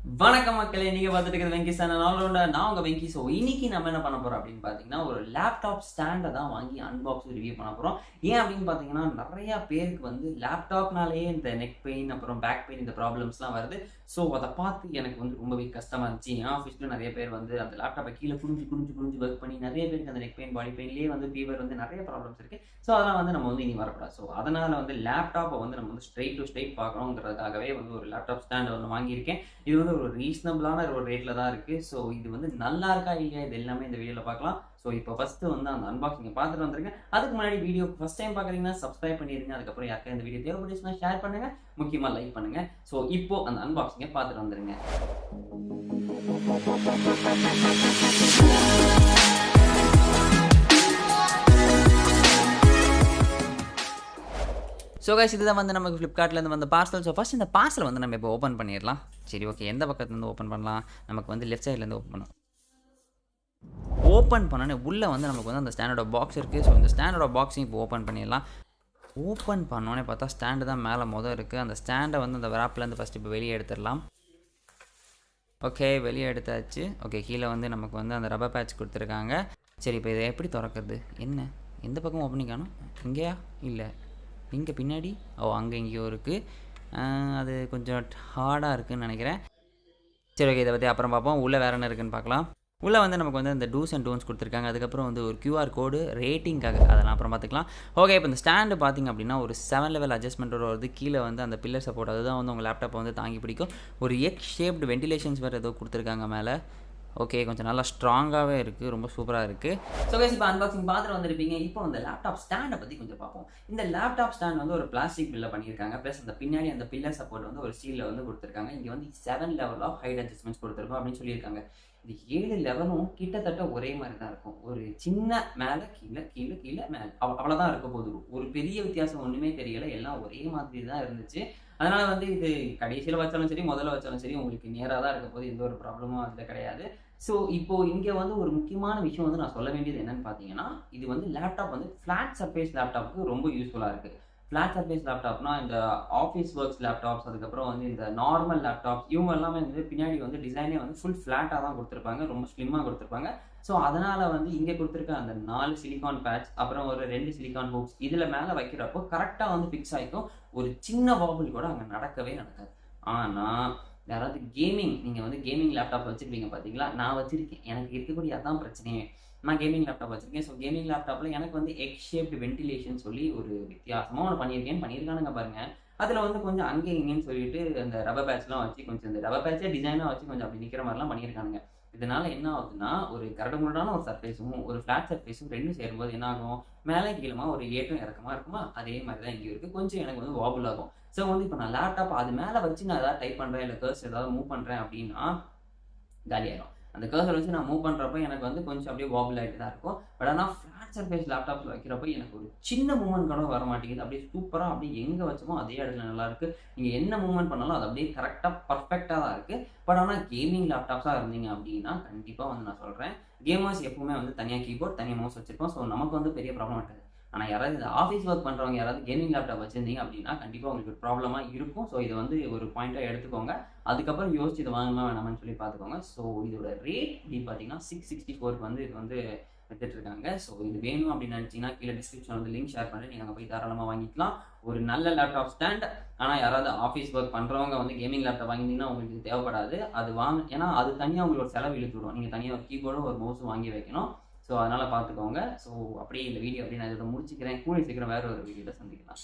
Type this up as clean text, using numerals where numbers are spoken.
வணக்கம் மக்களே, நீங்க பார்த்துட்டு இருக்கிறது வெங்கி சார் ஆல்ரவுண்டர். நான் உங்க வெங்கி. ஸோ இன்னைக்கு நம்ம என்ன பண்ண போறோம் அப்படின்னு பார்த்தீங்கன்னா, ஒரு லேப்டாப் ஸ்டாண்டை தான் வாங்கி அன்பாக்ஸ் ரிவ்யூ பண்ண போறோம். ஏன் அப்படின்னு பார்த்தீங்கன்னா, நிறைய பேருக்கு வந்து லேப்டாப்னாலேயே இந்த நெக் பெயின், அப்புறம் பேக் பெயின், இந்த ப்ராப்ளம்ஸ்லாம் வருது. ஸோ அதை பார்த்து எனக்கு வந்து ரொம்பவே கஷ்டமா இருந்துச்சு. என் ஆஃபீஸ்ல நிறைய பேர் வந்து அந்த லேப்டாப்பை கீழே குனிஞ்சு குனிஞ்சு குனிஞ்சு ஒர்க் பண்ணி நிறைய பேருக்கு அந்த நெக் பெயின், பாடி பெயின்லேயே வந்து ஃபீவர் வந்து நிறைய ப்ராப்ளம்ஸ் இருக்கு. ஸோ அதெல்லாம் வந்து நம்ம வந்து இனி வரக்கூடாது. ஸோ அதனால வந்து லேப்டாப்பை வந்து நம்ம வந்து ஸ்ட்ரெயிட் டு ஸ்ட்ரெயிட் பார்க்கணுங்கிறதுக்காகவே வந்து ஒரு லேப்டாப் ஸ்டாண்ட் ஒன்று வாங்கியிருக்கேன். இது வந்து ஒரு ரீசனபிளான ஒரு ரேட்டில் தான் இருக்குது. ஸோ இது வந்து நல்லா இருக்கா இல்லையா, இது எல்லாமே இந்த வீடியோவில் பார்க்கலாம். ஸோ இப்போ ஃபஸ்ட்டு வந்து அந்த அன்பாக்சிங்கை பார்த்துட்டு வந்துருங்க. அதுக்கு முன்னாடி வீடியோ ஃபஸ்ட் டைம் பார்க்குறீங்கன்னா சப்ஸ்கிரைப் பண்ணிடுங்க. அதுக்கப்புறம் யாருக்கா இந்த வீடியோ தேவைப்பட்டுச்சுன்னா ஷேர் பண்ணுங்கள், முக்கியமாக லைக் பண்ணுங்கள். ஸோ இப்போ அந்த அன்பாக்சிங்கை பார்த்துட்டு வந்துருங்க. ஸோ கைஸ், இதுதான் வந்து நமக்கு ஃப்ளிப்கார்ட்லேருந்து வந்த பார்சல். ஸோ ஃபஸ்ட் இந்த பார்சல் வந்து நம்ம இப்போ ஓப்பன் பண்ணிடலாம். சரி, ஓகே. எந்த பக்கத்துலேருந்து ஓப்பன் பண்ணலாம்? நமக்கு வந்து லெஃப்ட் சைட்லேருந்து ஓப்பன் பண்ணலாம். ஓப்பன் பண்ணோன்னே உள்ளே வந்து நமக்கு வந்து அந்த ஸ்டாண்டோட பாக்ஸ் இருக்குது. ஸோ இந்த ஸ்டாண்டோட பாக்ஸையும் இப்போ ஓப்பன் பண்ணிடலாம். ஓப்பன் பண்ணோன்னே பார்த்தா ஸ்டாண்டு தான் மேலே இருக்குது. அந்த ஸ்டாண்டை வந்து அந்த ராப்லேருந்து ஃபஸ்ட்டு இப்போ வெளியே எடுத்துடலாம். ஓகே, வெளியே எடுத்தாச்சு. ஓகே, கீழே வந்து நமக்கு வந்து அந்த ரப்பர் பேட்ச் கொடுத்துருக்காங்க. சரி, இப்போ இதை எப்படி திறக்கிறது? என்ன எந்த பக்கம் ஓப்பனிங் காணும்? இங்கேயா? இல்லை, இங்கே பின்னாடி. அங்கே எங்கேயோ இருக்குது. அது கொஞ்சம் ஹார்டாக இருக்குதுன்னு நினைக்கிறேன். சரி, ஓகே. இதை பற்றி அப்புறம் பார்ப்போம். உள்ளே வேறு என்ன இருக்குதுன்னு பார்க்கலாம். உள்ளே வந்து நமக்கு வந்து அந்த டூஸ் அண்ட் டோன்ஸ் கொடுத்துருக்காங்க. அதுக்கப்புறம் வந்து ஒரு QR கோடு ரேட்டிங்காக, அதெல்லாம் அப்புறம் பார்த்துக்கலாம். ஓகே, இப்போ இந்த ஸ்டாண்டு பார்த்திங்க அப்படின்னா ஒரு 7 லெவல் அட்ஜஸ்ட்மெண்ட்டோட வருது. கீழே வந்து அந்த பில்லர் சப்போர்ட், அதுதான் வந்து உங்கள் லேப்டாப்பை வந்து தாங்கி பிடிக்கும். ஒரு எக் ஷேப்டு வென்டிலேஷன்ஸ் வேறு ஏதோ கொடுத்துருக்காங்க மேலே. ஓகே, கொஞ்சம் நல்லா ஸ்ட்ராங்காகவே இருக்குது, ரொம்ப சூப்பராக இருக்குது. ஸோ கைஸ், இப்போ அன்பாக்சிங் பார்த்துட்டு வந்திருப்பீங்க. இப்போ அந்த லேப்டாப் ஸ்டாண்டை பற்றி கொஞ்சம் பார்ப்போம். இந்த லேப்டாப் ஸ்டாண்ட் வந்து ஒரு பிளாஸ்டிக் பில்ல பண்ணியிருக்காங்க. ப்ளஸ் அந்த பின்னாடி அந்த பில்லர் சப்போர்ட் வந்து ஒரு ஸ்டீலில் வந்து கொடுத்துருக்காங்க. இங்கே வந்து 7 லெவல் ஆஃப் ஹைட் அட்ஜஸ்ட்மெண்ட்ஸ் கொடுத்துருக்கோம் அப்படின்னு சொல்லியிருக்காங்க. இது 7 லெவலும் கிட்டத்தட்ட ஒரே மாதிரி தான் இருக்கும். ஒரு சின்ன மேலே கீழே கீழே கீழே மேலே, அவ்வளோதான் இருக்க போகுது. ஒரு பெரிய வித்தியாசம் ஒன்றுமே தெரியலை. எல்லாம் ஒரே மாதிரி தான் இருந்துச்சு. அதனால் வந்து இது கடைசியில் வச்சாலும் சரி, முதல்ல வச்சாலும் சரி, உங்களுக்கு நேராக தான் இருக்க போது. எந்த ஒரு ப்ராப்ளமும் அதில் கிடையாது. ஸோ இப்போ இங்கே வந்து ஒரு முக்கியமான விஷயம் வந்து நான் சொல்ல வேண்டியது என்னன்னு பார்த்தீங்கன்னா, இது வந்து லேப்டாப் வந்து ஃப்ளாட் சர்ஃபேஸ் லேப்டாப்புக்கு ரொம்ப யூஸ்ஃபுல்லாக இருக்குது. ஃப்ளாட் சர்ஃபேஸ் லேப்டாப்னா இந்த ஆஃபீஸ் ஒர்க்ஸ் லேப்டாப்ஸ், அதுக்கப்புறம் வந்து இந்த நார்மல் லேப்டாப்ஸ், இவங்க எல்லாமே வந்து பின்னாடி வந்து டிசைனே வந்து ஃபுல் ஃப்ளாட்டாக தான் கொடுத்துருப்பாங்க, ரொம்ப ஸ்லிம்மாக கொடுத்துருப்பாங்க. ஸோ அதனால் வந்து இங்கே கொடுத்துருக்க அந்த 4 சிலிகான் பேட்ச், அப்புறம் ஒரு 2 சிலிகான் ஹூக்ஸ், இதில் மேலே வைக்கிறப்போ கரெக்டாக வந்து ஃபிக்ஸ் ஆகிக்கும். ஒரு சின்ன வாபிள் கூட அங்கே நடக்கவே நடக்காது. ஆனால் யாராவது நீங்கள் வந்து கேமிங் லேப்டாப் வச்சுருப்பீங்க பார்த்தீங்களா? நான் வச்சுருக்கேன். எனக்கு இருக்கக்கூடிய அதான் பிரச்சனையே. நான் கேமிங் லேப்டாப் வச்சுருக்கேன். ஸோ கேமிங் லேப்டாப்பில் எனக்கு வந்து எக் ஷேப்டு வென்டிலேஷன் சொல்லி ஒரு வித்தியாசமாக ஒன்று பண்ணியிருக்கானுங்க பாருங்கள். அதில் வந்து கொஞ்சம் அங்கே இங்கேன்னு சொல்லிட்டு அந்த ரப்பர் பேட்ச்லாம் வச்சு, கொஞ்சம் இந்த ரப்பர் பேட்சே டிசைனாக வச்சு கொஞ்சம் அப்படி நிற்கிற மாதிரிலாம் பண்ணியிருக்கானுங்க. இதனால் என்ன ஆகுதுன்னா, ஒரு கரடுமுரடான ஒரு சர்ஃபேஸும் ஒரு ஃப்ளாட் சர்ஃபேஸும் ரெண்டும் சேரும்போது என்ன ஆகும்? மேலே கீழமா ஒரு ஏற்றம் இறக்கமாக இருக்குமா? அதே மாதிரி தான் இங்கே இருக்குது. கொஞ்சம் எனக்கு வந்து வாபிள் ஆகும். ஸோ வந்து இப்போ நான் லேப்டாப் அது மேலே வச்சு நான் ஏதாவது டைப் பண்ணுறேன், இல்லை கர்சர் ஏதாவது மூவ் பண்ணுறேன் அப்படின்னா காலியாயிடும். அந்த கர்சர் வச்சு நான் மூவ் பண்ணுறப்போ எனக்கு வந்து கொஞ்சம் அப்படியே வாபிள் ஆகிட்டு தான் இருக்கும். பட் ஆனால் ஃப்ளாட் சர்ஃபேஸ் லேப்டாப்பில் வைக்கிறப்போ எனக்கு ஒரு சின்ன மூவ்மெண்ட் கூட வர மாட்டேங்குது. அப்படியே சூப்பராக அப்படியே எங்கே வச்சோமோ அதே இடத்துல நல்லாயிருக்கு. நீங்கள் என்ன மூவ்மெண்ட் பண்ணாலும் அது அப்படியே கரெக்டாக பர்ஃபெக்டாக தான் இருக்குது. பட் ஆனால் கேமிங் லேப்டாப்ஸாக இருந்தீங்க அப்படின்னா கண்டிப்பாக வந்து நான் சொல்கிறேன், கேமர்ஸ் எப்பவுமே வந்து தனியாக கீபோர்ட், தனியாக மவுஸ் வச்சுருப்போம். ஸோ நமக்கு வந்து பெரிய ப்ராப்ளம் இருக்காது. ஆனால் யாராவது இந்த ஆஃபீஸ் ஒர்க் பண்ணுறவங்க யாராவது கேமிங் லேப்டாப் வச்சுருந்தீங்க அப்படின்னா கண்டிப்பாக உங்களுக்கு ஒரு ப்ராப்ளமாக இருக்கும். ஸோ இதை வந்து ஒரு பாயிண்ட்டாக எடுத்துக்கோங்க. அதுக்கப்புறம் யோசிச்சு இதை வாங்கணுமா வேணாமான்னு சொல்லி பார்த்துக்கோங்க. ஸோ இதோட ரேட் அப்படின்னு பார்த்தீங்கன்னா 664 வந்து இது வந்து வித்துட்ருக்காங்க. ஸோ இது வேணும் அப்படின்னு நினச்சிங்கன்னா கீழே டிஸ்கிரிப்ஷன் வந்து லிங்க் ஷேர் பண்ணி நீங்கள் அங்கே போய் தாராளமாக வாங்கிக்கலாம். ஒரு நல்ல லேப்டாப் ஸ்டாண்ட். ஆனால் யாராவது ஆஃபீஸ் ஒர்க் பண்ணுறவங்க வந்து கேமிங் லேப்டாப் வாங்கினீங்கன்னா உங்களுக்கு தேவைப்படாது. அது ஏன்னா அது தனியாக உங்களுக்கு ஒரு செலவு இழுத்து விடும். நீங்கள் தனியாக ஒரு கீபோர்டும் ஒரு மவுஸும் வாங்கி வைக்கணும். ஸோ அதனால் பார்த்துக்கோங்க. ஸோ அப்படியே இந்த வீடியோ அப்படியே நான் இதோட முடிச்சுக்கிறேன். கூடிய சீக்கிரம் வேறு ஒரு வீடியோவில் சந்திக்கலாம்.